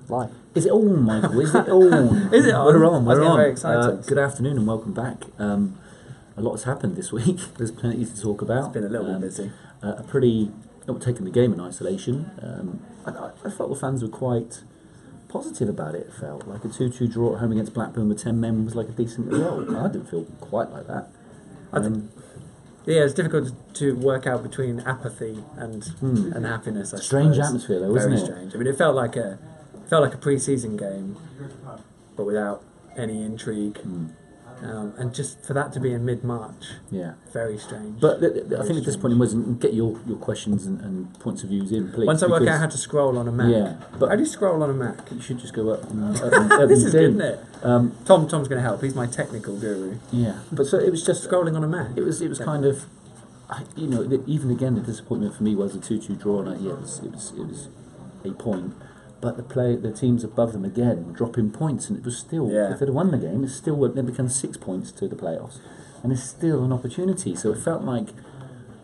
Live. Is it on, Michael? Is it on? Is it on? We're on. We're on. Very excited. Good afternoon and welcome back. A lot has happened this week. There's plenty to talk about. It's been a little bit busy. Not taking the game in isolation. I felt the fans were quite positive about it. It felt like a 2-2 draw at home against Blackburn with 10 men was like a decent result. I didn't feel quite like that. Yeah, it's difficult to work out between apathy and happiness. I Strange suppose. atmosphere, though, isn't it? Very strange. I mean, it felt like a pre-season game, but without any intrigue, and just for that to be in mid-March, very strange. But I think the disappointing was, and get your questions and points of views in, please. Once I work out how to scroll on a Mac, but how do you scroll on a Mac? You should just go up. This is good, isn't it? Tom's going to help. He's my technical guru. Yeah, but so it was just scrolling on a Mac. It was kind of, even again the disappointment for me was a 2-2 draw, and it was a point. But the teams above them again were dropping points, and it was still, if they'd have won the game, it's still then become 6 points to the playoffs, and it's still an opportunity. So it felt like,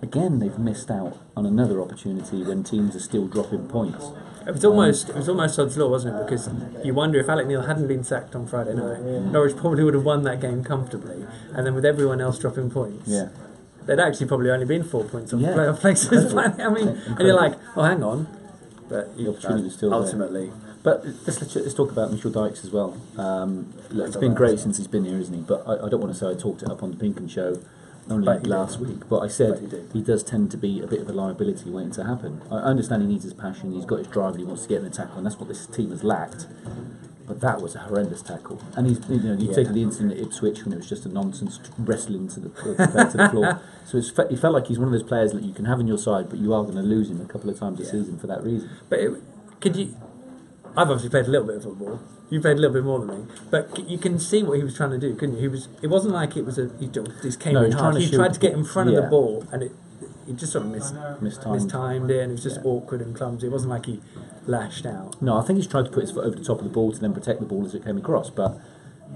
again, they've missed out on another opportunity when teams are still dropping points. It was almost odds law, wasn't it? Because you wonder if Alec Neil hadn't been sacked on Friday night, Norwich probably would have won that game comfortably, and then with everyone else dropping points, they'd actually probably only been 4 points off playoff places. I mean, and you're like, oh, hang on. But the opportunity was still ultimately there. But let's talk about Mitchell Dykes as well. Look, it's been great since he's been here, isn't he? But I don't want to say I talked it up on the Pinkham show only last week. But I said he does tend to be a bit of a liability waiting to happen. I understand he needs his passion, he's got his drive, and he wants to get in the tackle, and that's what this team has lacked. But that was a horrendous tackle, and you've taken the incident at Ipswich when it was just a nonsense wrestling to the floor. So he felt like he's one of those players that you can have on your side, but you are going to lose him a couple of times a season for that reason. But I've obviously played a little bit of football. You played a little bit more than me, but you can see what he was trying to do, couldn't you? It wasn't like it was he came in hard. He tried to get in front of the ball, and he just sort of mistimed it, and it was just awkward and clumsy. It wasn't like he lashed out. No, I think he's tried to put his foot over the top of the ball to then protect the ball as it came across. But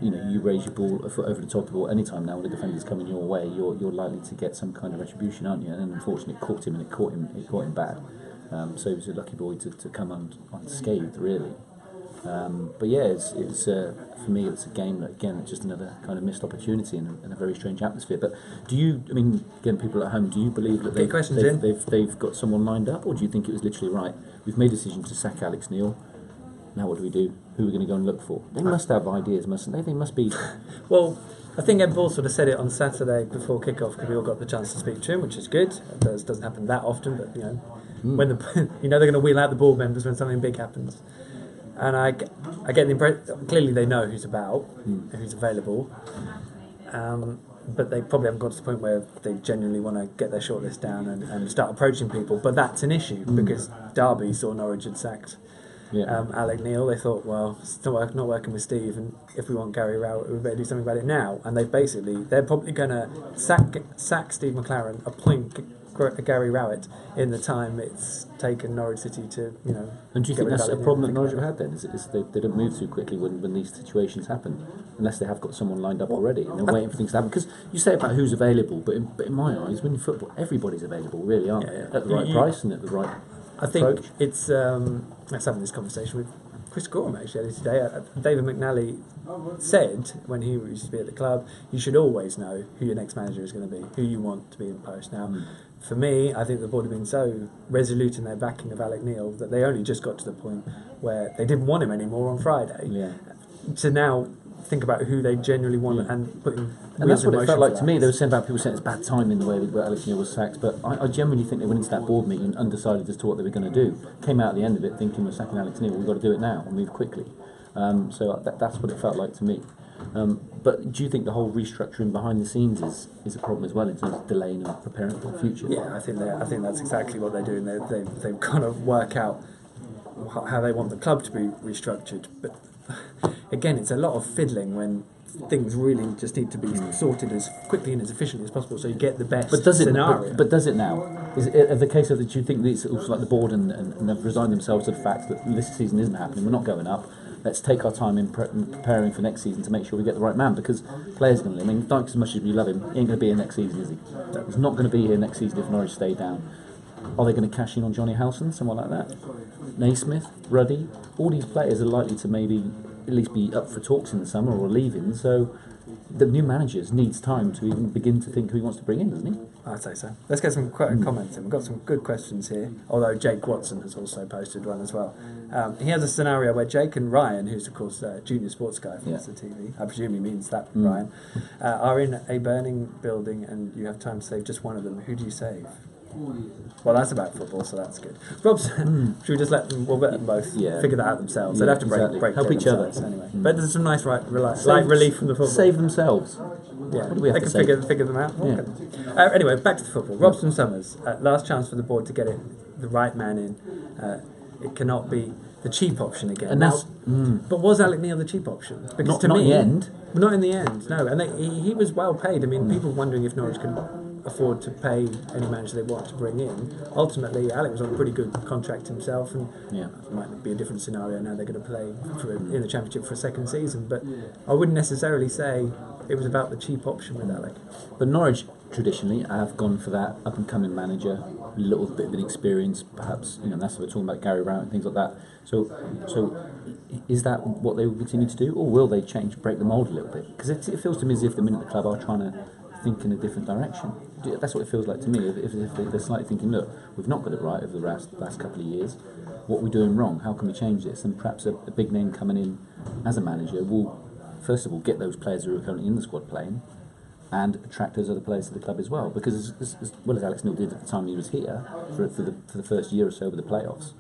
you raise your foot over the top of the ball anytime now when the defender's coming your way, you're likely to get some kind of retribution, aren't you? And unfortunately, it caught him, and it caught him bad. So he was a lucky boy to come unscathed, really. But yeah, it was for me, it's a game that, again, it's just another kind of missed opportunity in a very strange atmosphere. But again, people at home, do you believe that they've got someone lined up, or do you think it was literally right? We've made a decision to sack Alex Neil. Now what do we do? Who are we going to go and look for? They must have ideas, mustn't they? They must be. Well, I think Ed Ball sort of said it on Saturday before kick-off, because we all got the chance to speak to him, which is good. It doesn't happen that often, but when they're going to wheel out the board members when something big happens. And I get the impression, clearly they know who's about, who's available, but they probably haven't got to the point where they genuinely want to get their shortlist down and start approaching people. But that's an issue, because Derby saw Norwich had sacked Alec Neil. They thought, well, it's not working with Steve, and if we want Gary Rowett, we better do something about it now. And they're probably going to sack Steve McLaren, appoint Gary Rowett in the time it's taken Norwich City to, And do you think that's a problem that Norwich have had then? Is they don't move too quickly when these situations happen, unless they have got someone lined up already and they're waiting for things to happen? Because you say about who's available, but in my eyes, when you football, everybody's available, really, aren't they? At the right price and at the right approach. It's I was having this conversation with Chris Gorham actually today. David McNally said, when he used to be at the club, you should always know who your next manager is going to be, who you want to be in post. Now, for me, I think the board have been so resolute in their backing of Alec Neil that they only just got to the point where they didn't want him anymore on Friday. To now think about who they genuinely want and put in. And that's what it felt like to me. They were saying about people saying it's bad timing the way that Alex Neil was sacked, but I genuinely think they went into that board meeting undecided as to what they were going to do. Came out at the end of it thinking we're sacking Alex Neil, we've got to do it now and move quickly. So that's what it felt like to me. But do you think the whole restructuring behind the scenes is a problem as well in terms of delaying and preparing for the future? Yeah, I think that's exactly what they're doing. They've got to work out how they want the club to be restructured. But again, it's a lot of fiddling when things really just need to be sorted as quickly and as efficiently as possible, so you get the best scenario. But does it now? Is it the case of that? Do you think that it's also like the board and they've resigned themselves to the fact that this season isn't happening? We're not going up. Let's take our time in preparing for next season to make sure we get the right man, because players are going to. I mean, Dykes, as much as we love him, he ain't going to be here next season, is he? He's not going to be here next season if Norwich stay down. Are they going to cash in on Johnny Howson, someone like that? Naismith, Ruddy, all these players are likely to maybe at least be up for talks in the summer or leaving. So the new managers needs time to even begin to think who he wants to bring in, doesn't he? I'd say so. Let's get some comments in. We've got some good questions here, although Jake Watson has also posted one as well. He has a scenario where Jake and Ryan, who's of course junior sports guy for the TV, I presume he means that Ryan, are in a burning building and you have time to save just one of them. Who do you save? Well, that's about football, so that's good. Robson, should we just let them? We'll let them both figure that out themselves. They'd have to break help each other anyway. But there's some nice light relief from the football. Save themselves. Yeah, what do we have they to can say? figure them out. Yeah. Anyway, back to the football. Robson Summers, last chance for the board to get the right man in. It cannot be the cheap option again. And that's, but was Alec Neil the cheap option? Because not in the end. Not in the end, no. And he was well paid. I mean, people wondering if Norwich can afford to pay any manager they want to bring in. Ultimately, Alec was on a pretty good contract himself, and it might be a different scenario now. They're going to play in the Championship for a second season, but I wouldn't necessarily say it was about the cheap option with Alec. But Norwich traditionally have gone for that up and coming manager, a little bit of an experience, perhaps. That's what we're talking about, Gary Rowett and things like that. So is that what they will continue to do, or will they break the mould a little bit? Because it feels to me as if the minute the club are trying to think in a different direction. That's what it feels like to me. If they're slightly thinking, look, we've not got it right over the last couple of years. What are we doing wrong? How can we change this? And perhaps a big name coming in as a manager will, first of all, get those players who are currently in the squad playing, and attract those other players to the club as well. Because as well as Alex Neil did at the time he was here for the first year or so of the playoffs,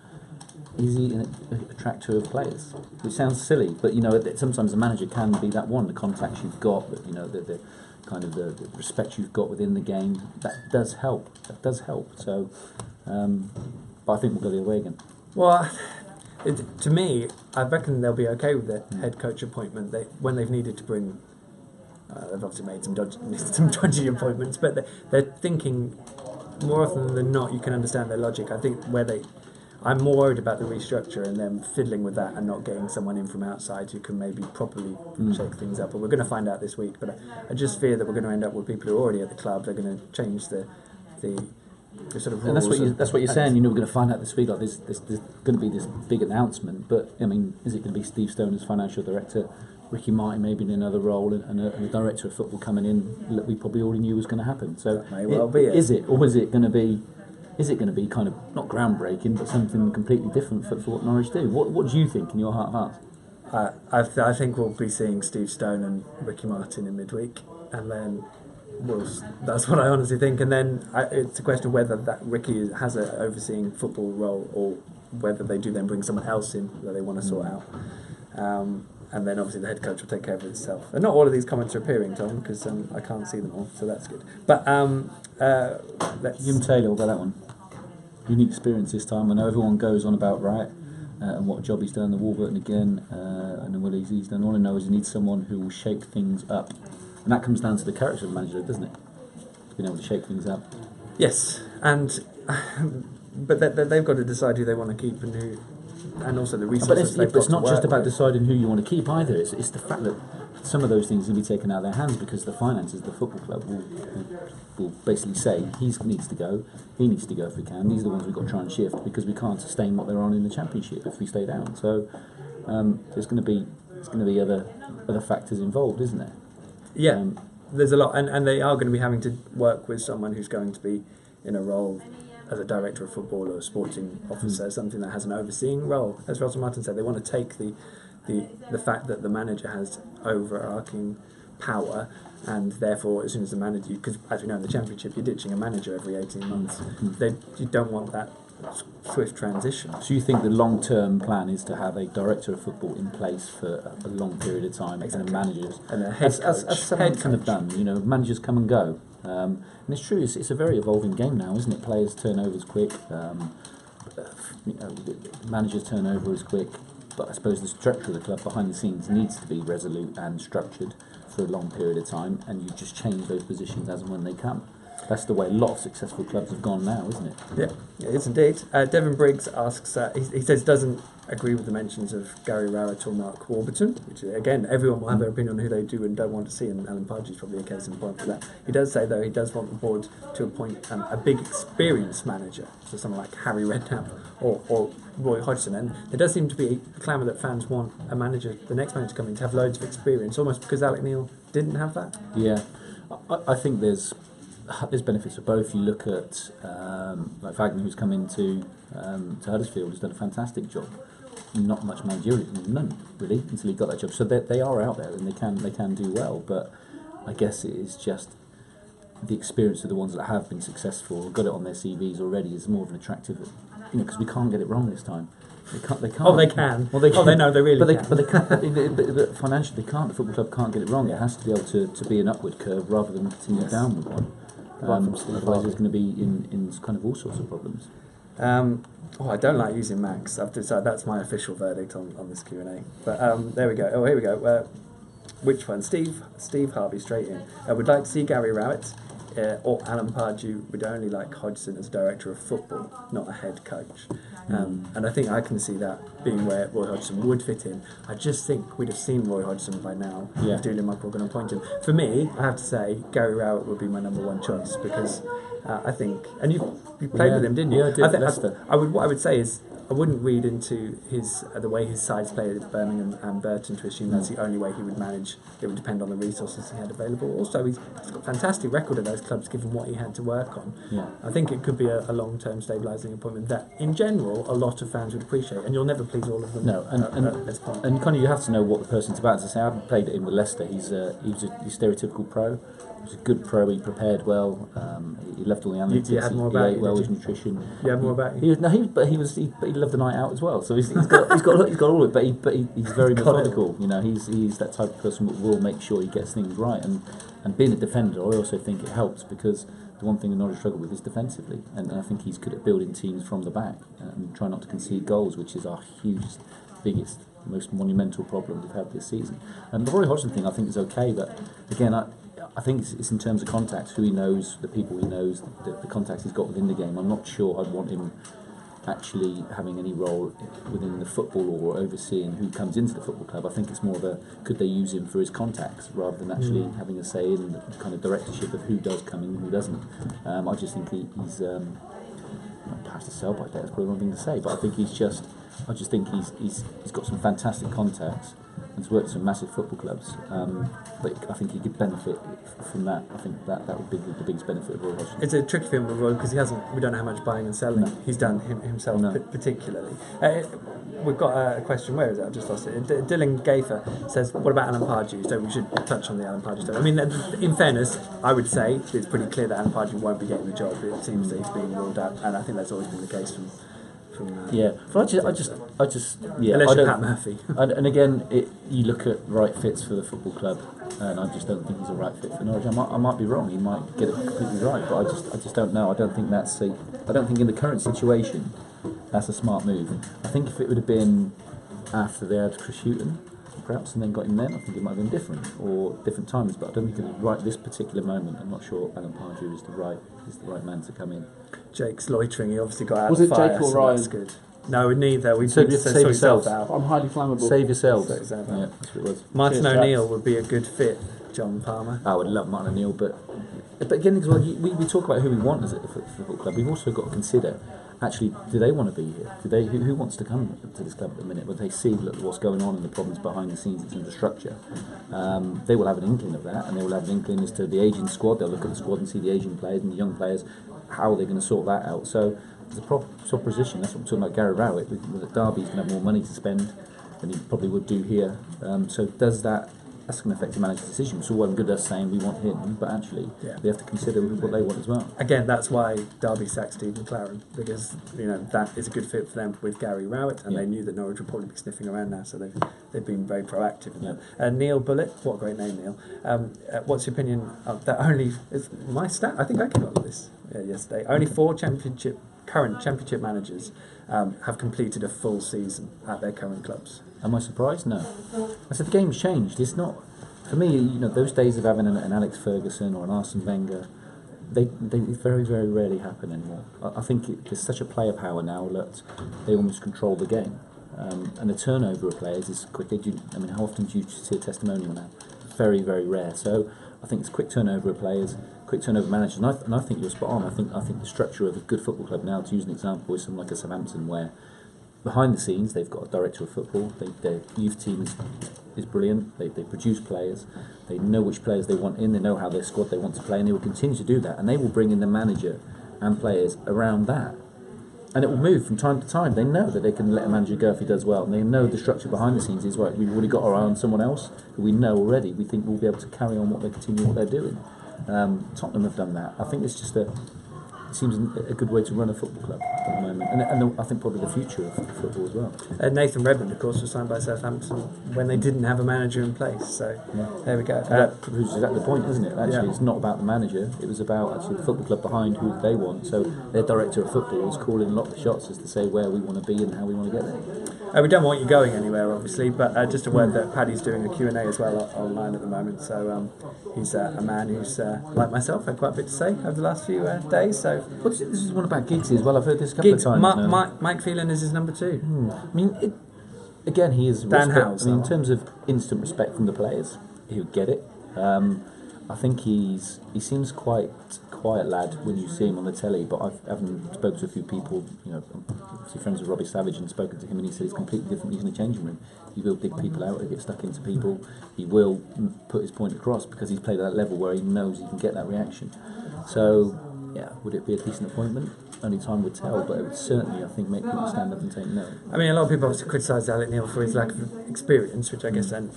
is he an attractor of players? Which sounds silly, but sometimes a manager can be that one. The contacts you've got, the kind of the respect you've got within the game, that does help. So, but I think we'll go the other way again. Well, to me, I reckon they'll be okay with the head coach appointment. When they've needed to bring, they've obviously made some dodgy appointments, but they're thinking more often than not. You can understand their logic. I think I'm more worried about the restructure and them fiddling with that and not getting someone in from outside who can maybe properly shake things up. But we're going to find out this week. But I just fear that we're going to end up with people who are already at the club. They're going to change the sort of rules. And that's what you're saying. We're going to find out this week. Like there's going to be this big announcement. But I mean, is it going to be Steve Stone as financial director, Ricky Martin maybe in another role, and a director of football coming in that we probably already knew was going to happen? So that may well be it. Is it, or is it going to be? Is it going to be kind of not groundbreaking, but something completely different for what Norwich do? What do you think in your heart of hearts? I think we'll be seeing Steve Stone and Ricky Martin in midweek, and then that's what I honestly think. And then it's a question of whether that Ricky has an overseeing football role, or whether they do then bring someone else in that they want to sort out. And then obviously the head coach will take care of it itself. And not all of these comments are appearing, Tom, because I can't see them all, so that's good. But Jim Taylor, what about that one? Unique experience this time. I know everyone goes on about Wright and what job he's done, the Wolverhampton again, and what he's done. All I know is he needs someone who will shake things up. And that comes down to the character of the manager, doesn't it? Being able to shake things up. Yes, but they've got to decide who they want to keep and who, and also the resources. But it's not just about deciding who you want to keep either. It's the fact that some of those things will be taken out of their hands because the finances, the football club will basically say he needs to go if we can. These are the ones we've got to try and shift because we can't sustain what they're on in the Championship if we stay down. So there's going to be other factors involved, isn't there? Yeah, there's a lot, and they are going to be having to work with someone who's going to be in a role as a director of football or a sporting officer, something that has an overseeing role. As Russell Martin said, they want to take the fact that the manager has overarching power, and therefore as soon as the manager, because as we know in the Championship you're ditching a manager every 18 months, you don't want that swift transition. So you think the long-term plan is to have a director of football in place for a long period of time, exactly. And managers, and a head coach, as some have done. Managers come and go, and it's true. It's a very evolving game now, isn't it? Players turnovers quick, managers turnover is quick. But I suppose the structure of the club behind the scenes needs to be resolute and structured for a long period of time, and you just change those positions as and when they come. that's the way a lot of successful clubs have gone now, isn't it? Yeah, it is indeed. Devon Briggs asks, he says doesn't agree with the mentions of Gary Rowett or Mark Warburton, which again, everyone will have their opinion on who they do and don't want to see, and Alan Pudge is probably a case in point for that. He does say, though, he does want the board to appoint a big experienced manager, so someone like Harry Redknapp or Roy Hodgson, and there does seem to be a clamour that fans want a manager, the next manager coming, to have loads of experience, almost because Alec Neil didn't have that. Yeah, I think there's benefits for both. You look at like Wagner, who's come into to Huddersfield, has done a fantastic job. Not much managerial, none really, until he got that job. So they are out there and they can do well. But I guess it is just the experience of the ones that have been successful, got it on their CVs already, is more of an attractive. Because we can't get it wrong this time. They can't. Oh, they can. Well, they can. Oh, they know they really can. But they can't. But financially, they can't. The football club can't get it wrong. It has to be able to be an upward curve rather than continue a downward one. Otherwise, there's going to be in kind of all sorts of problems. I don't like using Max. I've decided that's my official verdict on this Q&A. But there we go. Oh, here we go. Which one? Steve Harvey, straight in. Would like to see Gary Rowett or Alan Pardew. Would only like Hodgson as director of football, not a head coach. And I think I can see that being where Roy Hodgson would fit in. I just think we'd have seen Roy Hodgson by now if Dooley Michael were going to appoint him. For me, I have to say Gary Rowett would be my number one choice because I think, and you played with him, didn't you? Yeah, I did. Leicester. What I would say is I wouldn't read into his the way his sides played at Birmingham and Burton to assume that's the only way he would manage. It would depend on the resources he had available. Also, he's got a fantastic record at those clubs given what he had to work on. Yeah. I think it could be a long-term stabilising appointment that, in general, a lot of fans would appreciate, and you'll never please all of them. No, at this point. And kind of you have to know what the person's about. As I say, I haven't played it in with Leicester. He's a stereotypical pro. He was a good pro. He prepared well. He left all the analytics. You had more about he ate you, well did with you? nutrition. You had more about you? He loved the night out as well. So he's got all of it. But he's very methodical. You know, he's that type of person that will make sure he gets things right. And being a defender, I also think it helps because the one thing that Norwich struggle with is defensively, and I think he's good at building teams from the back and try not to concede goals, which is our hugest, biggest, most monumental problem we've had this season. And the Roy Hodgson thing I think is okay, but again I think it's in terms of contacts, who he knows, the people he knows, the contacts he's got within the game. I'm not sure I'd want him actually having any role within the football or overseeing who comes into the football club. I think it's more of a, could they use him for his contacts rather than actually having a say in the kind of directorship of who does come in and who doesn't. I just think he's perhaps a sell-by date, that's probably the wrong thing to say, but I think he's got some fantastic contacts and has worked at some massive football clubs, but I think he could benefit from that. I think that would be the biggest benefit of Roy Hodgson. It's a tricky film with Roy because we don't know how much buying and selling he's done himself particularly. We've got a question, where is it? I've just lost it. Dylan Gafer says, what about Alan Pardew? So we should touch on the Alan Pardew stuff. I mean, in fairness, I would say it's pretty clear that Alan Pardew won't be getting the job. It seems that he's being ruled out, and I think that's always been the case from but I just unless you're Pat Murphy. and again, you look at right fits for the football club, and I just don't think he's a right fit for Norwich. I might be wrong. He might get it completely right, but I just don't know. I don't think in the current situation that's a smart move. I think if it would have been after they had Chris Hughton, perhaps, and then got him then, I think it might have been different, or different times. But I don't think it was right this particular moment. I'm not sure Alan Pardew is the right man to come in. Jake's loitering. He obviously got out Was of it fire, Jake or so Ryan? that's good. No, neither. We Save sort yourselves out. I'm highly flammable. Save yourselves. Save yourself out. Yeah, that's what it was. Martin Cheers, O'Neill chaps. would be a good fit. John Palmer. I would love Martin O'Neill, but again, as well, we talk about who we want as a football club. We've also got to consider, actually, do they want to be here? Who wants to come to this club at the minute? But they see what's going on and the problems behind the scenes in terms of structure. They will have an inkling of that, and they will have an inkling as to the aging squad. They'll look at the squad and see the aging players and the young players. How are they going to sort that out? So there's a proposition. That's what I'm talking about. Gary Rowett with Derby, he's going to have more money to spend than he probably would do here. So does that? That's going to affect the manager's decision. So well and good us saying we want him, but actually they have to consider what they want as well. Again, that's why Derby sacked Stephen Claren, because that is a good fit for them with Gary Rowett, and they knew that Norwich would probably be sniffing around now, so they've been very proactive in that. Neil Bullitt, what a great name, Neil. What's your opinion of that? Only is my stat. I think I came up with this yesterday. Only 4 current championship managers have completed a full season at their current clubs. Am I surprised? No. I said the game's changed. It's not, for me, those days of having an Alex Ferguson or an Arsene Wenger, they very, very rarely happen anymore. I think there's such a player power now that they almost control the game. And the turnover of players is quick. How often do you see a testimonial now? Very, very rare. So I think it's quick turnover of players, quick turnover of managers, and I think you're spot on. I think the structure of a good football club now, to use an example, is something like a Southampton, where behind the scenes they've got a director of football. Their youth team is brilliant. They produce players. They know which players they want in. They know how their squad they want to play, and they will continue to do that. And they will bring in the manager and players around that. And it will move from time to time. They know that they can let a manager go if he does well. And they know the structure behind the scenes is right. We've already got our eye on someone else who we know already. We think we'll be able to carry on what they're doing. Tottenham have done that. I think it's just it seems a good way to run a football club at the moment. And I think probably the future of football as well. Nathan Redmond, of course, was signed by Southampton when they didn't have a manager in place. So there we go. That proves exactly the point, isn't it? Actually, it's not about the manager. It was about actually the football club behind who they want. So their director of football is calling a lot of the shots as to say where we want to be and how we want to get there. We don't want you going anywhere, obviously, but just a word that Paddy's doing a Q&A as well online at the moment. So he's a man who's, like myself, had quite a bit to say over the last few days. So this is one about Giggsy as well. I've heard this a couple of times. Mike Phelan is his number 2. I mean, again, he is Dan respect. Howes, in terms of instant respect from the players, he would get it. I think he seems quite quiet lad when you see him on the telly, but I haven't spoken to a few people, I'm obviously friends with Robbie Savage, and spoken to him, and he said it's completely different. He's in the changing room. He will dig people out, he'll get stuck into people, he will put his point across because he's played at that level where he knows he can get that reaction. So, would it be a decent appointment? Only time would tell, but it would certainly, I think, make people stand up and take note. I mean, a lot of people obviously criticise Alec Neil for his lack of experience, which I guess, and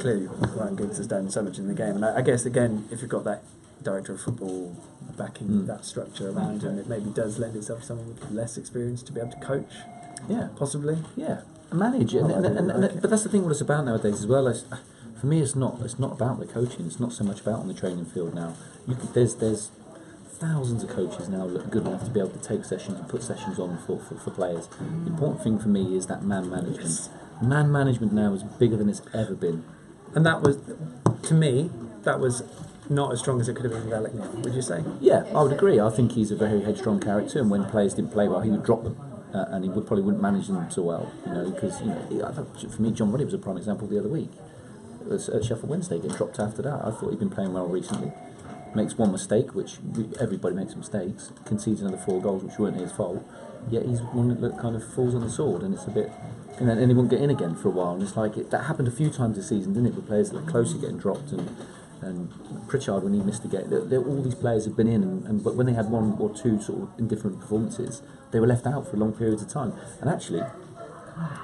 clearly Ryan Giggs has done so much in the game. And I guess, again, if you've got that director of football backing that structure around him, it maybe does lend itself to someone with less experience to be able to coach. Yeah, possibly. Yeah, manage. But that's the thing. What it's about nowadays as well. For me, it's not about the coaching. It's not so much about on the training field now. There's thousands of coaches now that are good enough to be able to take sessions and put sessions on for players. The important thing for me is that man management. Yes. Man management now is bigger than it's ever been. And that was, to me, not as strong as it could have been with Alec Neil, would you say? Yeah, I would agree. I think he's a very headstrong character, and when players didn't play well, he would drop them. And he probably wouldn't manage them so well, because for me, John Ruddy was a prime example the other week. It was at Sheffield Wednesday, getting dropped after that. I thought he'd been playing well recently. Makes one mistake, which everybody makes mistakes, concedes another 4 goals, which weren't his fault, yet he's one that kind of falls on the sword, and it's a bit, and he won't get in again for a while, and it's like, that happened a few times this season, didn't it, with players that are closely getting dropped, and Pritchard when he missed a game, all these players have been in, but when they had 1 or 2 sort of indifferent performances, they were left out for long periods of time, and actually,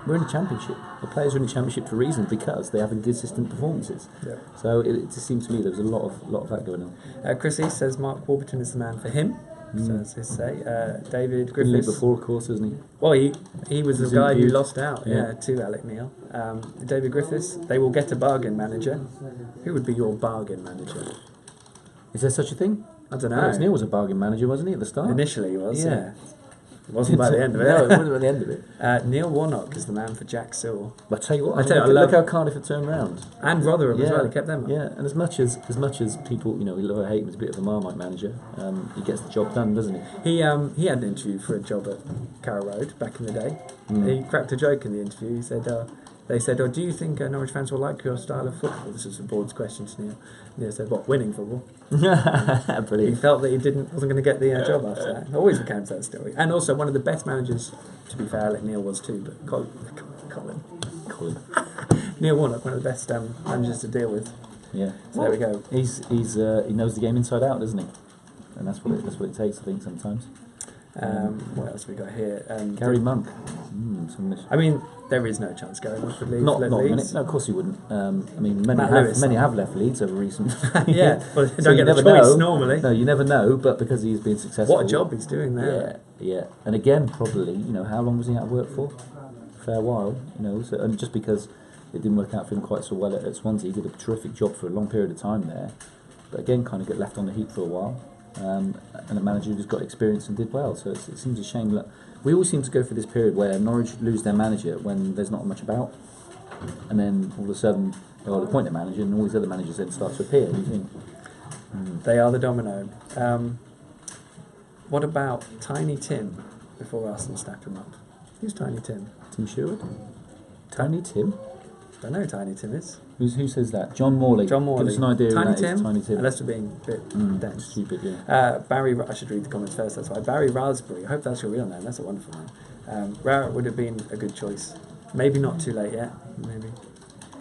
we're in the Championship. The players are in the Championship for a reason, because they have inconsistent performances. Yeah. So it just seemed to me there was a lot of that going on. Chris East says Mark Warburton is the man for him. So that's his say. David Griffiths. Been before, of course, isn't he? Well, he was the guy who lost out to Alec Neil. David Griffiths. They will get a bargain manager. Who would be your bargain manager? Is there such a thing? I don't know. Alex Neil was a bargain manager, wasn't he, at the start? Initially he was, yeah. It wasn't by the end of it. No, it wasn't by the end of it. Neil Warnock is the man for Jack Sewell. But I tell you what, look how Cardiff have turned round. And Rotherham as well, he kept them up. Yeah, and as much as people, we love or hate him as a bit of a Marmite manager, he gets the job done, doesn't he? He had an interview for a job at Carrow Road back in the day. He cracked a joke in the interview. He said, they said, do you think Norwich fans will like your style of football? This was the board's question to Neil. Neil said, what, winning football? Brilliant. He felt that he wasn't going to get the job after that. Always recounts that story. And also one of the best managers, to be fair, like Neil was too, but Colin. Neil Warnock, one of the best managers to deal with. Yeah. So there we go. He knows the game inside out, doesn't he? And that's what it takes, I think, sometimes. What else we got here? Gary Monk. I mean, there is no chance Gary Monk would leave. Not Leeds. No, of course he wouldn't. Many have left Leeds over recent. Yeah, well, they don't get the choice normally. No, you never know. But because he's been successful, what a job he's doing there. Yeah. And again, probably, how long was he out of work for? A fair while, So, and just because it didn't work out for him quite so well at Swansea, he did a terrific job for a long period of time there. But again, kind of get left on the heap for a while. And a manager who's got experience and did well, so it seems a shame that we all seem to go through this period where Norwich lose their manager when there's not much about, and then all of a sudden they'll appoint a manager and all these other managers then start to appear. What do you think? They are the domino. What about Tiny Tim before Arsenal snap him up? Who's Tiny Tim? Tim Sherwood? Tiny Tim? Don't know who Tiny Tim is. Who says that? John Morley. John Morley. Give us an idea Tiny who that Tim? is. Tiny Tim. Unless we're being a bit dense. Stupid, yeah. Barry, I should read the comments first, that's why. Barry Raspberry, I hope that's your real name, that's a wonderful name. Rowett would have been a good choice. Maybe not too late yet, maybe.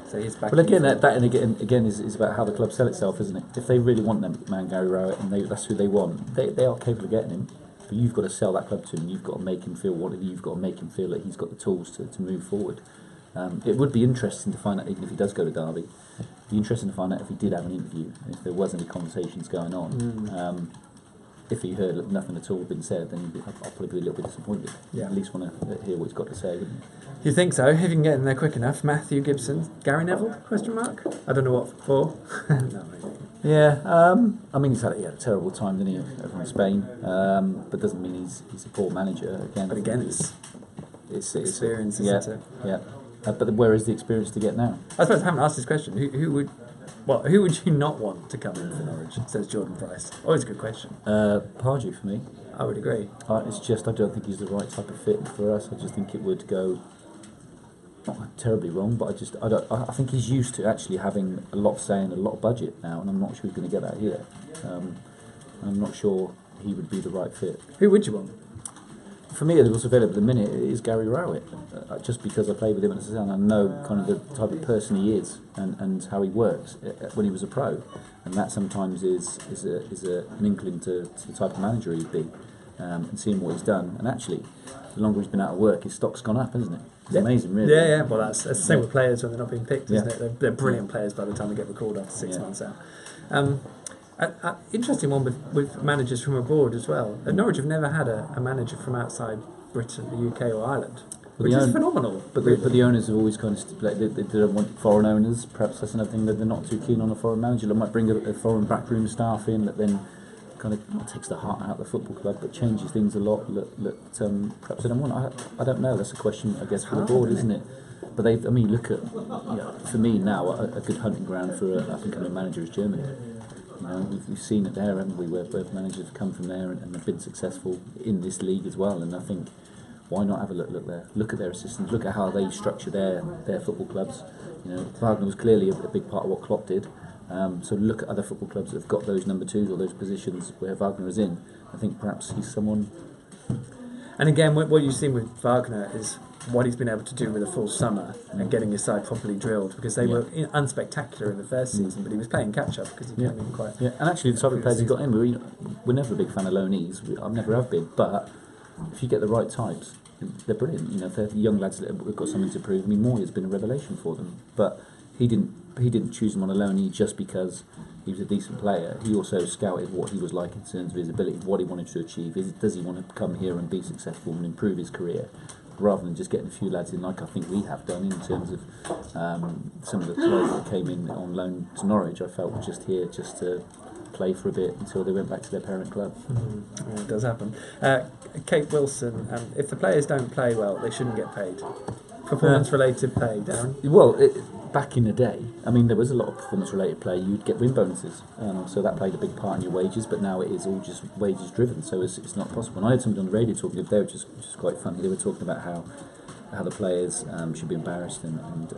So he's back. Well, again, again is about how the club sell itself, isn't it? If they really want them man Gary Rowett and that's who they want, they are capable of getting him. But you've got to sell that club to him. You've got to make him feel wanted. You've got to make him feel that he's got the tools to move forward. It would be interesting to find out, even if he does go to Derby, it'd be interesting to find out if he did have an interview, if there was any conversations going on. If he heard nothing at all been said, then I'll probably be a little bit disappointed. Yeah. At least want to hear what he's got to say, wouldn't you? You think so? If you can get in there quick enough. Matthew Gibson, Gary Neville? Question mark. I don't know what for. No, maybe. Yeah, I mean, he's had a terrible time, didn't he, over in Spain? But doesn't mean he's a poor manager. Again, But again, it's experience, yeah, isn't it? Yeah. But where is the experience to get now? I suppose I haven't asked this question. Who would you not want to come in for Norwich? Says Jordan Price. Always a good question. Pardew for me. I would agree. It's just I don't think he's the right type of fit for us. I just think it would go not terribly wrong, but I think he's used to actually having a lot of say and a lot of budget now, and I'm not sure he's going to get that here. I'm not sure he would be the right fit. Who would you want? For me, what's available at the minute is Gary Rowett, just because I played with him at the and I know kind of the type of person he is and how he works when he was a pro, and that sometimes is an inkling to the type of manager he'd be, and seeing what he's done. And actually, the longer he's been out of work, his stock's gone up, hasn't it? It's amazing, really. Yeah. Well, that's the same with players when they're not being picked, isn't it? They're brilliant players by the time they get recalled after 6 months out. Interesting one with managers from abroad as well. Norwich have never had a manager from outside Britain, the UK or Ireland, which is phenomenal. But the owners have always kind of stipulated they don't want foreign owners. Perhaps that's another thing, that they're not too keen on a foreign manager. They might bring a foreign backroom staff in that then kind of not takes the heart out of the football club, but changes things a lot. Perhaps they don't want. I don't know. That's a question, I guess, for the board, isn't it? But look at, for me now, a good hunting ground for a up-and-coming manager is Germany. We've seen it there, haven't we, where managers have come from there and have been successful in this league as well. And I think, why not have a look there? Look at their assistants, look at how they structure their football clubs. Wagner was clearly a big part of what Klopp did. So look at other football clubs that have got those number twos or those positions where Wagner is in. I think perhaps he's someone. And again, what you've seen with Wagner is what he's been able to do with a full summer and getting his side properly drilled, because they were unspectacular in the first season, but he was playing catch up because he came in quite. Yeah, and actually the type of players he got in, we're never a big fan of loanees. I never have been, but if you get the right types, they're brilliant. If they're young lads that have got something to prove. Moy has been a revelation for them, but he didn't choose him on a loanee just because he was a decent player. He also scouted what he was like in terms of his ability, what he wanted to achieve. Does he want to come here and be successful and improve his career, rather than just getting a few lads in like I think we have done in terms of some of the players that came in on loan to Norwich. I felt were just here just to play for a bit until they went back to their parent club. Yeah, it does happen. Kate Wilson, if the players don't play well, they shouldn't get paid. Performance-related pay, Darren? Well, back in the day, there was a lot of performance-related play. You'd get win bonuses, so that played a big part in your wages. But now it is all just wages-driven, so it's not possible. And I heard somebody on the radio talking about, which is quite funny. They were talking about how the players should be embarrassed and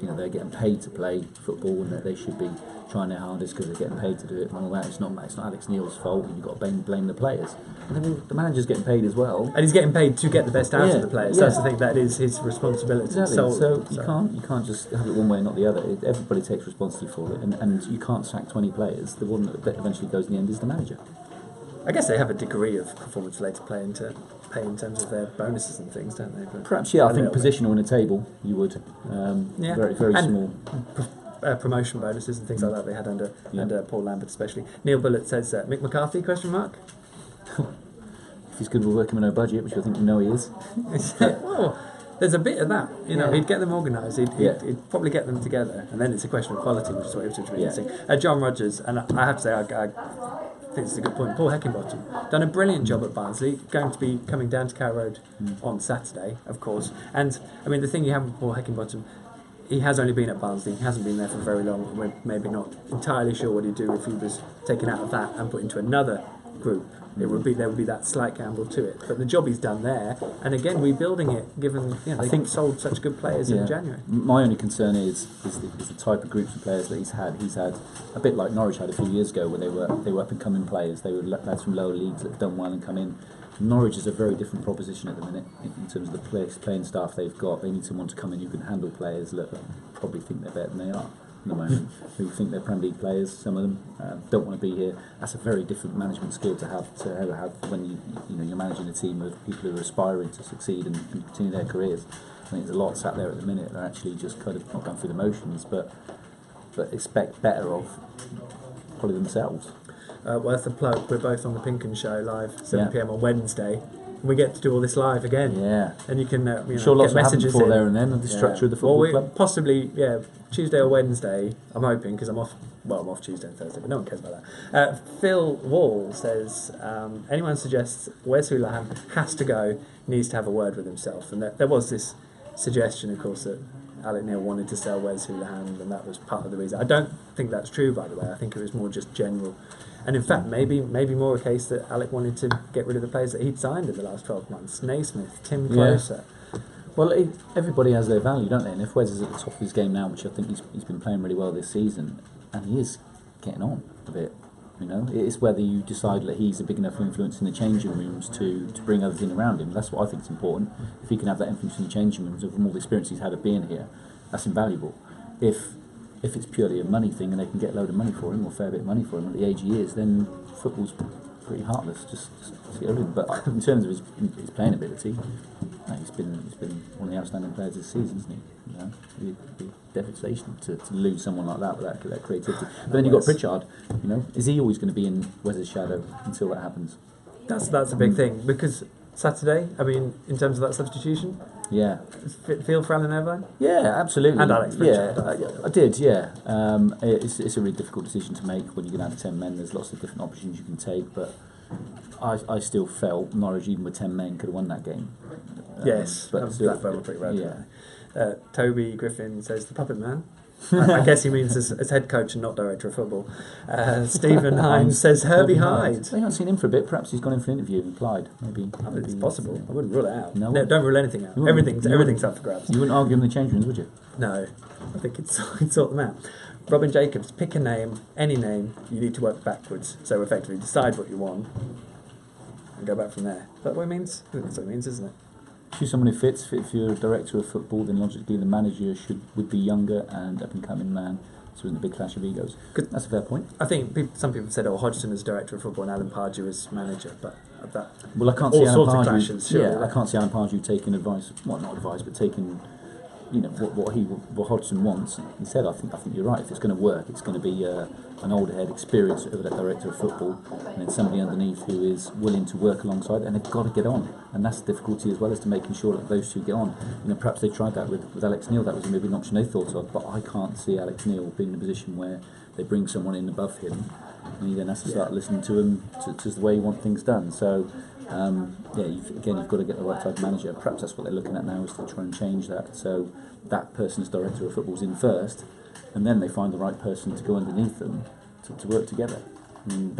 they're getting paid to play football and that they should be trying their hardest because they're getting paid to do it and all that. It's not Alex Neil's fault, and you've got to blame the players. And then the manager's getting paid as well. And he's getting paid to get the best out of the players. So I think that is his responsibility. Exactly. So you can't just have it one way and not the other. Everybody takes responsibility for it, and you can't sack 20 players. The one that eventually goes in the end is the manager. I guess they have a degree of performance-related play in terms of their bonuses and things, don't they? But perhaps, yeah. I think positional in a table, you would. Very, very small. Promotion bonuses and things like that they had under Paul Lambert especially. Neil Bullitt says, Mick McCarthy, question mark? If he's good with working with no budget, which I think you know he is. Well, there's a bit of that. He'd get them organised, he'd probably get them together, and then it's a question of quality, which is what Ipswich really interesting. John Rogers, and I have to say, I think it's a good point. Paul Heckingbottom done a brilliant job at Barnsley, going to be coming down to Carrow Road on Saturday, of course. And the thing you have with Paul Heckingbottom, he has only been at Barnsley, he hasn't been there for very long. We're maybe not entirely sure what he'd do if he was taken out of that and put into another group. There would be that slight gamble to it, but the job he's done there, and again rebuilding it, given they think sold such good players in January. My only concern is the type of groups of players that he's had. He's had a bit like Norwich had a few years ago, where they were up and coming players. They were lads from lower leagues that have done well and come in. Norwich is a very different proposition at the minute in terms of the playing staff they've got. They need someone to come in who can handle players that probably think they're better than they are at the moment, who think they're Premier League players. Some of them don't want to be here. That's a very different management skill to have when you're managing a team of people who are aspiring to succeed and continue their careers. I think there's a lot sat there at the minute that are actually just kind of not going through the motions, but expect better of probably themselves. Worth a plug. We're both on the Pinken Show live 7 p.m. on Wednesday. We get to do all this live again. Yeah. And you can sure lots get messages before there and then of the structure of the football club. Possibly, Tuesday or Wednesday, I'm hoping, because I'm off Tuesday and Thursday, but no one cares about that. Phil Wall says, anyone suggests Wes Houlihan has to go, needs to have a word with himself. And there was this suggestion, of course, that Alec Neil wanted to sell Wes Houlihan, and that was part of the reason. I don't think that's true, by the way. I think it was more just general. And in fact, maybe more a case that Alec wanted to get rid of the players that he'd signed in the last 12 months. Naismith, Tim Closer. Well, everybody has their value, don't they? And if Wes is at the top of his game now, which I think he's been playing really well this season, and he is getting on a bit, it's whether you decide that he's a big enough influence in the changing rooms to bring others in around him. That's what I think is important. If he can have that influence in the changing rooms from all the experience he's had of being here, that's invaluable. If it's purely a money thing and they can get a load of money for him or a fair bit of money for him at the age he is, then football's pretty heartless. Just see everything. But in terms of his playing ability, he's been one of the outstanding players this season, isn't he? It'd be devastation to lose someone like that with that creativity. But then you've got Pritchard. Is he always going to be in Wes's shadow until that happens? That's a big thing, because Saturday, in terms of that substitution, feel for Alan Irvine? Yeah, absolutely. And Alex Pritchard. I did, It's a really difficult decision to make when you're going to have 10 men. There's lots of different options you can take, but I still felt Norwich, even with 10 men, could have won that game. Yes, but Blackburn were pretty rad. Toby Griffin says, the puppet man. I guess he means as head coach and not director of football. Stephen Hines says Herbie Hyde. I haven't seen him for a bit. Perhaps he's gone in for an interview and applied. Maybe it's possible. I wouldn't rule it out. No, don't rule anything out. Everything's up for grabs. You wouldn't argue in the change rooms, would you? No, I think it's sort them out. Robin Jacobs, pick a name, any name. You need to work backwards. So effectively, decide what you want and go back from there. Is that what it means? I think that's what it means, isn't it? Choose someone who fits. If you're a director of football, then logically the manager would be younger and up-and-coming man. So in the big clash of egos. That's a fair point. I think some people have said, Hodgson is director of football and Alan Pardew is manager, but that. Well, I can't see Alan Pardew. Clashes, sure. I can't see Alan Pardew taking advice. Well, not advice, but taking. What Hodgson wants. He said, I think you're right. If it's going to work, it's going to be an older head, experienced over that director of football, and then somebody underneath who is willing to work alongside, and they've got to get on. And that's the difficulty as well, as to making sure that those two get on. Perhaps they tried that with Alex Neil. That was maybe an option they thought of, but I can't see Alex Neil being in a position where they bring someone in above him, and he then has to start listening to him to the way you want things done. So. You've got to get the right type of manager. Perhaps that's what they're looking at now, is to try and change that. So that person's director of football's in first, and then they find the right person to go underneath them to work together. It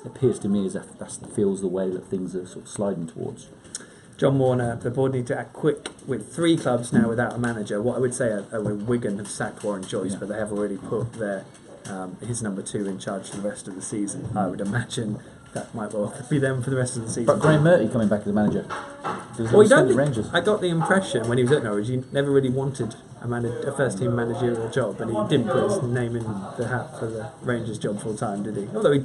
appears to me as if that feels the way that things are sort of sliding towards. John Warner, the board need to act quick with 3 clubs now without a manager. What I would say Wigan have sacked Warren Joyce, but they have already put his number 2 in charge for the rest of the season. I would imagine that might well be them for the rest of the season. But Graham Murty coming back as a manager. I got the impression when he was at Norwich, he never really wanted a first-team managerial job, and he didn't put his name in the hat for the Rangers job full-time, did he? Although he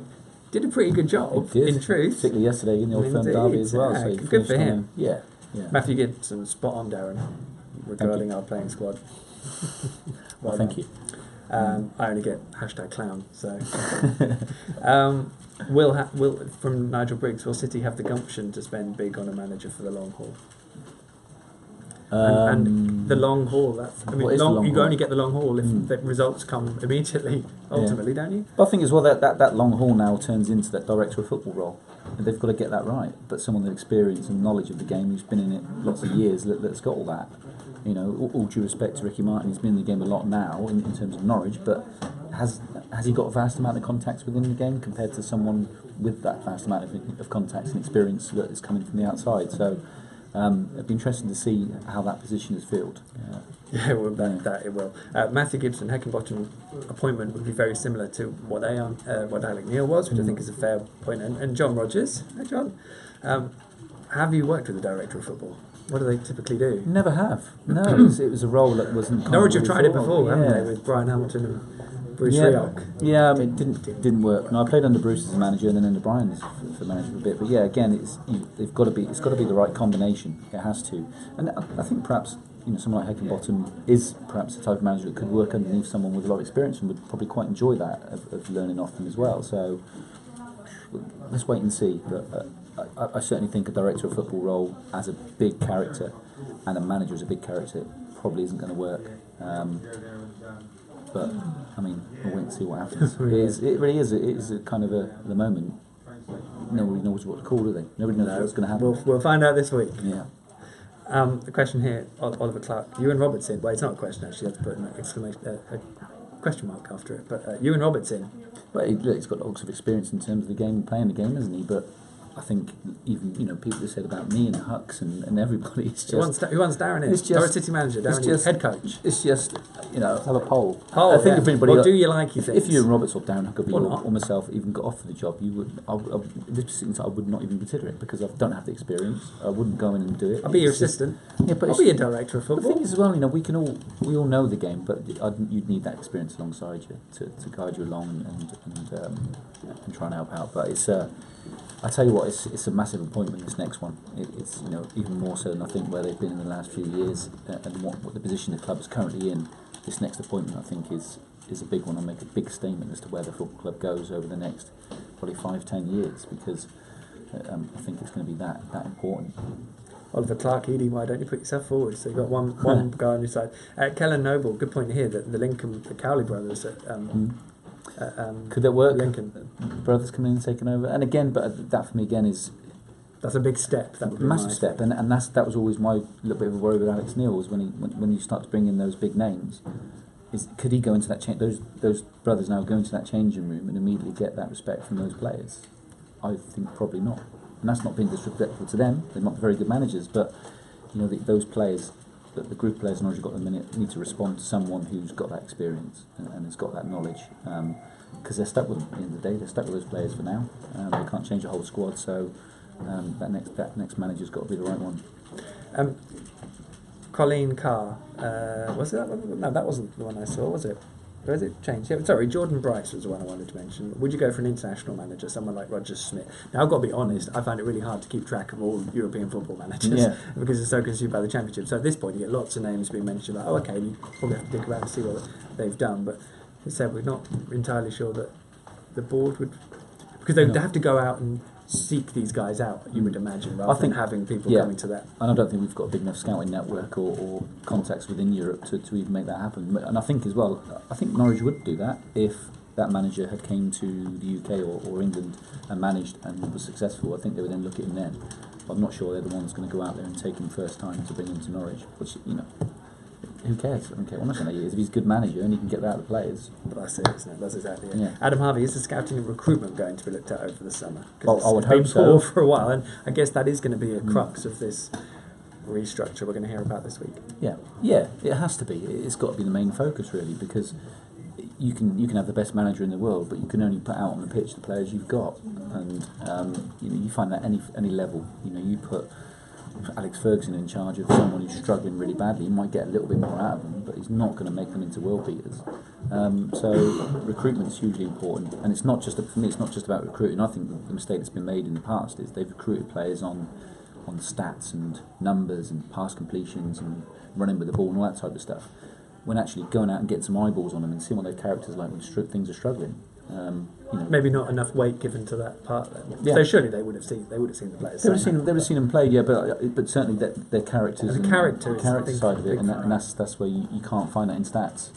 did a pretty good job, in truth. Particularly yesterday in the Old Firm derby as well. So good for him. Yeah. Matthew Gibson, spot on, Darren, regarding our playing squad. Well, thank you. I only get #clown, so... Will from Nigel Briggs, will City have the gumption to spend big on a manager for the long haul? And the long haul, you only get the long haul if the results come immediately, ultimately, don't you? But I think as well that long haul now turns into that director of football role. And they've got to get that right. But someone with experience and knowledge of the game, who's been in it lots of years, that's got all that. All due respect to Ricky Martin, he's been in the game a lot now in terms of Norwich, but has he got a vast amount of contacts within the game compared to someone with that vast amount of contacts and experience that is coming from the outside? So it'd be interesting to see how that position is filled. Yeah, well, that it will. Matthew Gibson, Heckingbottom appointment would be very similar to what Alec Neil was, which I think is a fair point. And John Rogers, hi John, have you worked with the director of football? What do they typically do? Never have. No, it was a role that wasn't. Norwich have tried it before, yeah. haven't they, with Brian Hamilton and Bruce Rioch? Yeah, I mean, it didn't work. No, I played under Bruce as a manager and then under Brian as for manager for a bit. But yeah, again, it's got to be the right combination. It has to. And I think perhaps someone like Heckingbottom is perhaps the type of manager that could work underneath someone with a lot of experience and would probably quite enjoy that of learning off them as well. So let's wait and see. But I certainly think a director of football role as a big character and a manager as a big character probably isn't going to work. But I mean, we'll wait and see what happens. It really is. It is a kind of at the moment. Nobody knows what to call, do they? Nobody knows what's going to happen. We'll find out this week. Yeah. The question here, Oliver Clark, Ewan Robertson. Well, it's not a question actually. Let's put an exclamation, a question mark after it. But Ewan Robertson. Well, he's got lots of experience in terms of the game, playing the game, hasn't he? But I think even people have said about me and Hux and everybody. It's just who wants Darren in? Norwich City manager, Darren Eadie, head coach. It's just have a poll. I think if anybody. Well, do you like? You think if you and Roberts or Darren Huckabee or myself even got offered the job, you would. I would not even consider it because I don't have the experience. I wouldn't go in and do it. I'll be your assistant. Yeah, but I'll be a director of football. The thing is, as well, we all know the game, but you'd need that experience alongside you to guide you along and try and help out. But it's. I tell you what, it's a massive appointment, this next one. It's even more so than I think where they've been in the last few years and what the position the club is currently in. This next appointment, I think, is a big one. I'll make a big statement as to where the football club goes over the next probably 5-10 years because I think it's going to be that important. Oliver Clark, Eadie, why don't you put yourself forward? So you've got one guy on your side. Kellen Noble, good point here that the Cowley brothers could that work? Lincoln brothers coming in and taking over, and again, but that for me again is that's a big step. That would be massive step, and that was always my little bit of a worry with Alex Neil was when you start to bring in those big names, could he go into that those brothers now go into that changing room and immediately get that respect from those players? I think probably not, and that's not being disrespectful to them. They're not very good managers, but those players. The group of players in Norwich got the minute need to respond to someone who's got that experience and has got that knowledge because they're stuck with them at the end of the day. They're stuck with those players for now. They can't change the whole squad, so that next manager's got to be the right one. Colleen Carr, was it that one? No, that wasn't the one I saw, was it? Or has it changed? Yeah, sorry, Jordan Bryce was the one I wanted to mention. Would you go for an international manager, someone like Roger Smith? Now, I've got to be honest, I find it really hard to keep track of all European football managers because it's so consumed by the Championship. So at this point, you get lots of names being mentioned, like, oh, okay, you probably have to dig around to see what they've done. But as I said, we're not entirely sure that the board would... Because they would have to go out and seek these guys out, you would imagine, rather than having people coming to that. And I don't think we've got a big enough scouting network or contacts within Europe to even make that happen. And I think as well, Norwich would do that if that manager had came to the UK or England and managed and was successful. I think they would then look at him then. But I'm not sure they're the ones going to go out there and take him first time to bring him to Norwich, which, who cares? I don't care what I'm saying. If he's a good manager and he can get that out of the players. But that's it, isn't it? That's exactly it. Yeah. Adam Harvey, is the scouting and recruitment going to be looked at over the summer? Well, I would hope hope so. For a while, and I guess that is going to be a crux of this restructure we're going to hear about this week. Yeah, it has to be. It's got to be the main focus, really, because you can have the best manager in the world, but you can only put out on the pitch the players you've got, and you find that any level. You put Alex Ferguson in charge of someone who's struggling really badly, you might get a little bit more out of them, but he's not going to make them into world beaters. So recruitment is hugely important, and it's not just for me. It's not just about recruiting. I think the mistake that's been made in the past is they've recruited players on stats and numbers and pass completions and running with the ball and all that type of stuff. When actually going out and getting some eyeballs on them and seeing what their characters are like when things are struggling. Maybe not enough weight given to that part. Then. Yeah. So surely they would have seen the players. They would have seen them play, yeah, but certainly their characters, the character side of it, and that's where you can't find that in stats.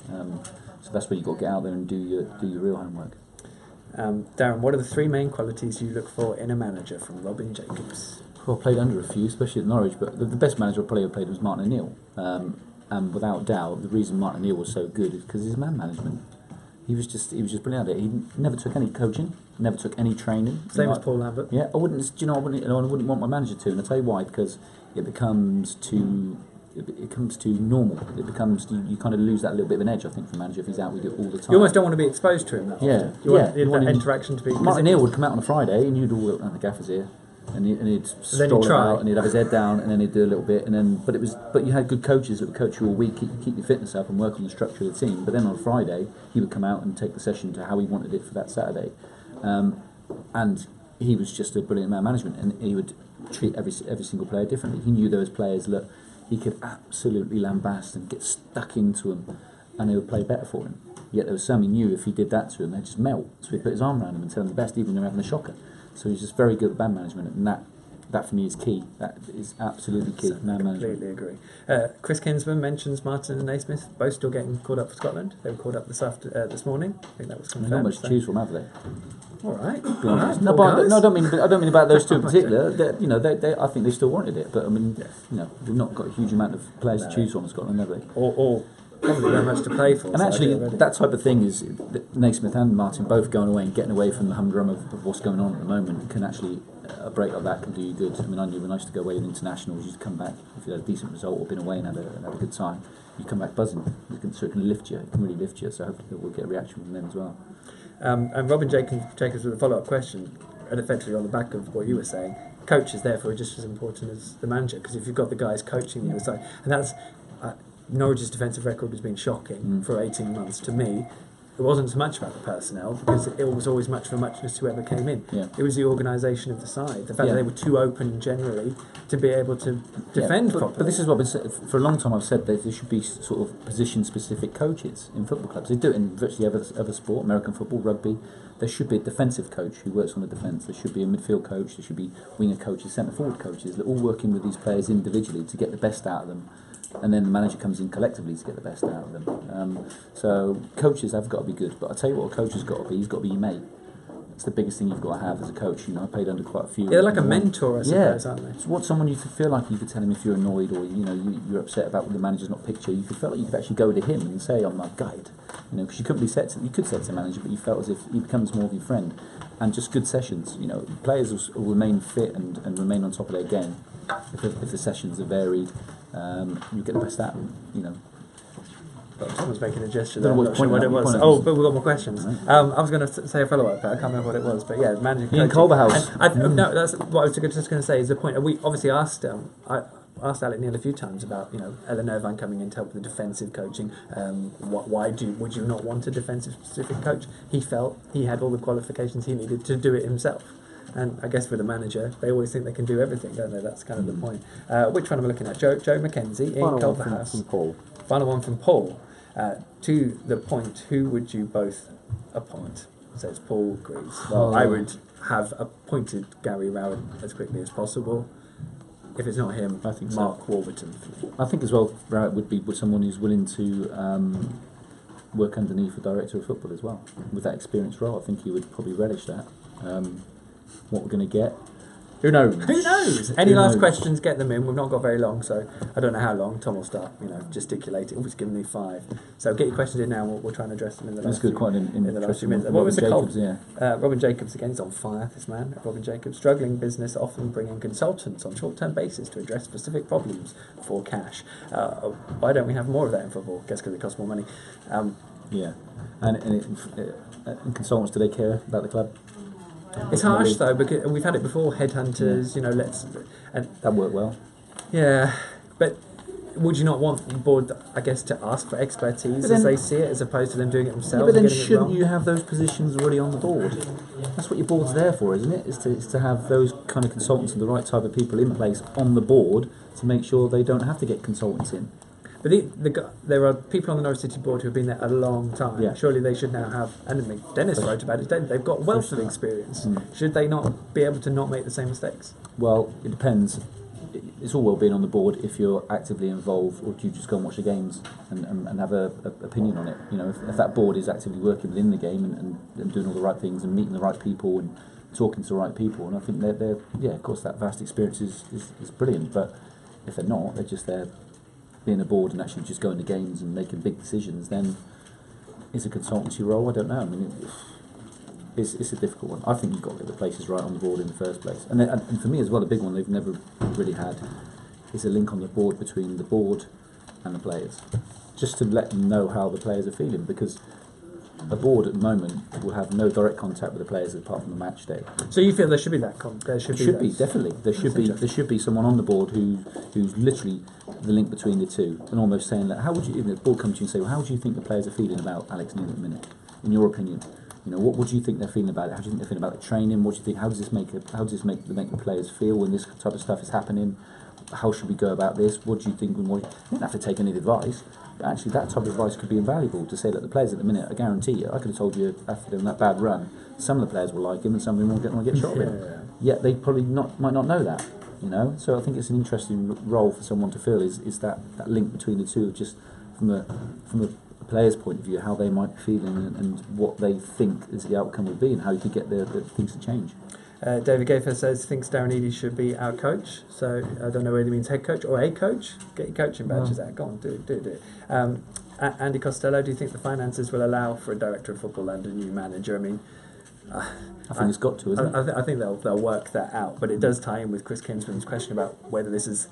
So that's where you got to get out there and do your real homework. Darren, what are the 3 main qualities you look for in a manager? From Robin Jacobs. Well, I played under a few, especially at Norwich, but the best manager I probably ever played was Martin O'Neill. And without doubt, the reason Martin O'Neill was so good is because of his man management. he was just brilliant at it. He never took any coaching, never took any training. Same as Paul Lambert. Yeah, I wouldn't. Do you know? I wouldn't want my manager to, and I'll tell you why. Because it becomes too. It becomes too normal. It becomes you kind of lose that little bit of an edge. I think for a manager if he's out with it all the time. You almost don't want to be exposed to him that often. You want that interaction to be. Martin Neal would come out on a Friday, and you'd all the gaffer's here. And he'd stroll about, and he'd have his head down, and then he'd do a little bit, and then. But you had good coaches that would coach you all week, keep your fitness up, and work on the structure of the team. But then on Friday, he would come out and take the session to how he wanted it for that Saturday, and he was just a brilliant man management, and he would treat every single player differently. He knew there was players that he could absolutely lambast and get stuck into them, and they would play better for him. Yet there was some he knew if he did that to him, they'd just melt. So he'd put his arm around them and tell them the best, even when they were having a shocker. So he's just very good at band management, and that for me is key. That is absolutely key. Man management. Completely agree. Chris Kinsman mentions Martin and Naismith both still getting called up for Scotland. They were called up this morning. I think that was confirmed. Not much to choose from, have they? All right. No, I don't mean about those two in particular. They, I think they still wanted it, but I mean, they've not got a huge amount of players to choose from in Scotland, have they? Or probably very much to play for. And actually, that type of thing is Naismith and Martin both going away and getting away from the humdrum of what's going on at the moment can actually a break like that can do you good. I mean, I knew when I used to go away with internationals, you'd come back if you had a decent result or been away and had a good time, you come back buzzing. So it can lift you. It can really lift you. So hopefully we'll get a reaction from them as well. And Robin Jacobs with a follow-up question, and effectively on the back of what you were saying, coach is therefore just as important as the manager, because if you've got the guys coaching the other side, and that's Norwich's defensive record has been shocking for 18 months to me. It wasn't so much about the personnel, because it was always much for muchness whoever came in. Yeah. It was the organisation of the side, the fact that they were too open generally to be able to defend properly. But this is what I've been saying. For a long time I've said that there should be sort of position-specific coaches in football clubs. They do it in virtually every sport, American football, rugby. There should be a defensive coach who works on the defence. There should be a midfield coach. There should be winger coaches, centre-forward coaches. They're all working with these players individually to get the best out of them. And then the manager comes in collectively to get the best out of them. So coaches have got to be good, but I tell you what, a coach has got to be. He's got to be your mate. It's the biggest thing you've got to have as a coach. I played under quite a few. Yeah, they're like a mentor, I suppose, aren't they? So what someone you could feel like you could tell him if you're annoyed or you're upset about what the manager's not picture. You could feel like you could actually go to him and say, "I'm my guide." Because you couldn't be you could say it to the manager, but you felt as if he becomes more of your friend. And just good sessions. Players will remain fit and remain on top of their game if the sessions are varied. You get the best out of them, Someone's making a gesture there. I'm not not sure sure what it was. was. Oh, but we've got more questions. Right. I was going to say a follow-up, but I can't remember what it was. But yeah, managing Ian Culverhouse. No, that's what I was just going to say. Is the point? We obviously asked. I asked Alec Neil a few times about Ellen Irvine coming in to help with the defensive coaching. Would you not want a defensive specific coach? He felt he had all the qualifications he needed to do it himself. And I guess with a manager, they always think they can do everything, don't they? That's kind of the point. Which one am I looking at? Joe McKenzie, Ian Culverhouse. Final one from Paul. To the point, who would you both appoint? Says Paul agrees. Well, I would have appointed Gary Rowett as quickly as possible. If it's not him, I think Mark Warburton. I think as well, Rowett would be someone who's willing to work underneath a director of football as well. With that experienced role, I think he would probably relish that. What we're going to get, who knows? Who knows? Any last questions? Get them in. We've not got very long, so I don't know how long. Tom will start, gesticulating. Always giving me 5. So get your questions in now. And we'll try and address them in the last. That's good. Quite in the last few minutes. What was the call? Robin Jacobs again. He's on fire. This man, Robin Jacobs, struggling business, often bringing consultants on short-term basis to address specific problems for cash. Why don't we have more of that in football? Guess because it costs more money. And consultants, do they care about the club? It's harsh though, because we've had it before. Headhunters, that worked well. Yeah, but would you not want the board, I guess, to ask for expertise as they see it, as opposed to them doing it themselves? Yeah, but then shouldn't you have those positions already on the board? That's what your board's there for, isn't it? Is to have those kind of consultants and the right type of people in place on the board to make sure they don't have to get consultants in. But there are people on the Norwich City board who have been there a long time. Yeah. Surely they should now have, and I mean, Dennis wrote about it, they've got wealth of experience. Should they not be able to not make the same mistakes? Well, it depends. It's all well being on the board if you're actively involved, or do you just go and watch the games and have a opinion on it? If that board is actively working within the game and doing all the right things and meeting the right people and talking to the right people, and I think they're of course that vast experience is brilliant, but if they're not, they're just there being a board and actually just going to games and making big decisions, then is a consultancy role? I don't know. I mean, it's a difficult one. I think you've got to get the places right on the board in the first place. And for me as well, a big one they've never really had is a link on the board between the board and the players, just to let them know how the players are feeling, because a board at the moment will have no direct contact with the players apart from the match day. So you feel there should be that there should be Definitely there should be someone on the board who's literally the link between the two, and almost saying that, how would you, if the board comes to you and say, well, how do you think the players are feeling about Alex Neil at the minute, in your opinion? You know, what do you think they're feeling about it? How do you think they're feeling about the training? What do you think? How does this make the players feel when this type of stuff is happening? How should we go about this? What do you think? You don't have to take any advice, but actually that type of advice could be invaluable to say that the players at the minute, I guarantee you, I could have told you after doing that bad run, some of the players will like him and some of them will get shot with him. Yet they probably might not know that, you know. So I think it's an interesting role for someone to fill is that link between the two, just from a player's point of view, how they might be feeling and what they think is the outcome will be, and how you could get the things to change. David Gayfer says thinks Darren Eadie should be our coach. So I don't know whether he means head coach or a coach. Get your coaching badges out. Go on, do it. Andy Costello, do you think the finances will allow for a director of football and a new manager? I mean, I think it's got to, isn't it? I think they'll work that out. But it does tie in with Chris Kinsman's question about whether this is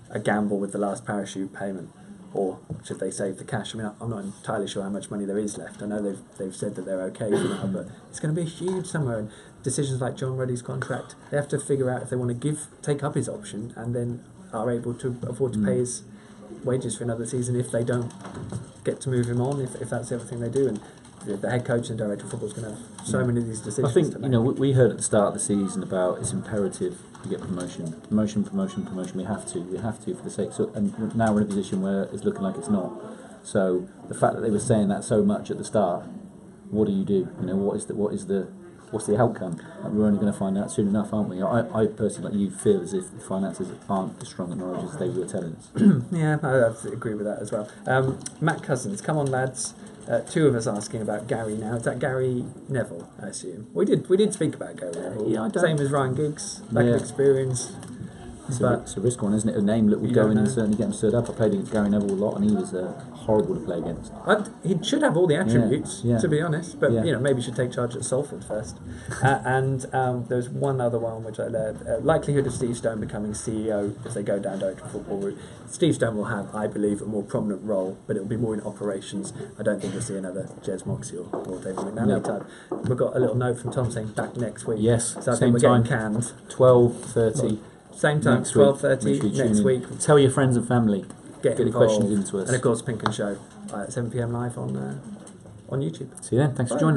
a gamble with the last parachute payment, or should they save the cash? I mean, I'm not entirely sure how much money there is left. I know they've said that they're okay for now, but it's going to be huge somewhere. And decisions like John Ruddy's contract, they have to figure out if they want to take up his option and then are able to afford to pay his wages for another season if they don't get to move him on, if that's the other thing they do. And the head coach and director of football is going to have so many of these decisions. I think to make. We heard at the start of the season about it's imperative to get promotion. We have to for the sake. So, and now we're in a position where it's looking like it's not. So the fact that they were saying that so much at the start, what do? You know, what's the outcome? We're only going to find out soon enough, aren't we? I personally, like you, feel as if the finances aren't as strong at Norwich as they were telling us. Yeah, I absolutely agree with that as well. Matt Cousins, come on lads. Two of us asking about Gary now. Is that Gary Neville, I assume? We did speak about Gary Neville. Yeah, same as Ryan Giggs, lack of experience. It's a risk one, isn't it? A name that would go in and certainly get him stood up. I played against Gary Neville a lot, and he was horrible to play against. He should have all the attributes, yeah. to be honest, but maybe he should take charge at Salford first. And there's one other one which I learned: likelihood of Steve Stone becoming CEO if they go down director of football route. Steve Stone will have, I believe, a more prominent role, but it will be more in operations. I don't think we'll see another Jez Moxey or David McNally type. We've got a little note from Tom saying back next week. Yes, so I same think we're time. getting canned. 12:30. Same time, 12:30 next week. Tell your friends and family. Get the questions into us. And of course, Pink and Show at 7 p.m. live on YouTube. See you then. Thanks for joining.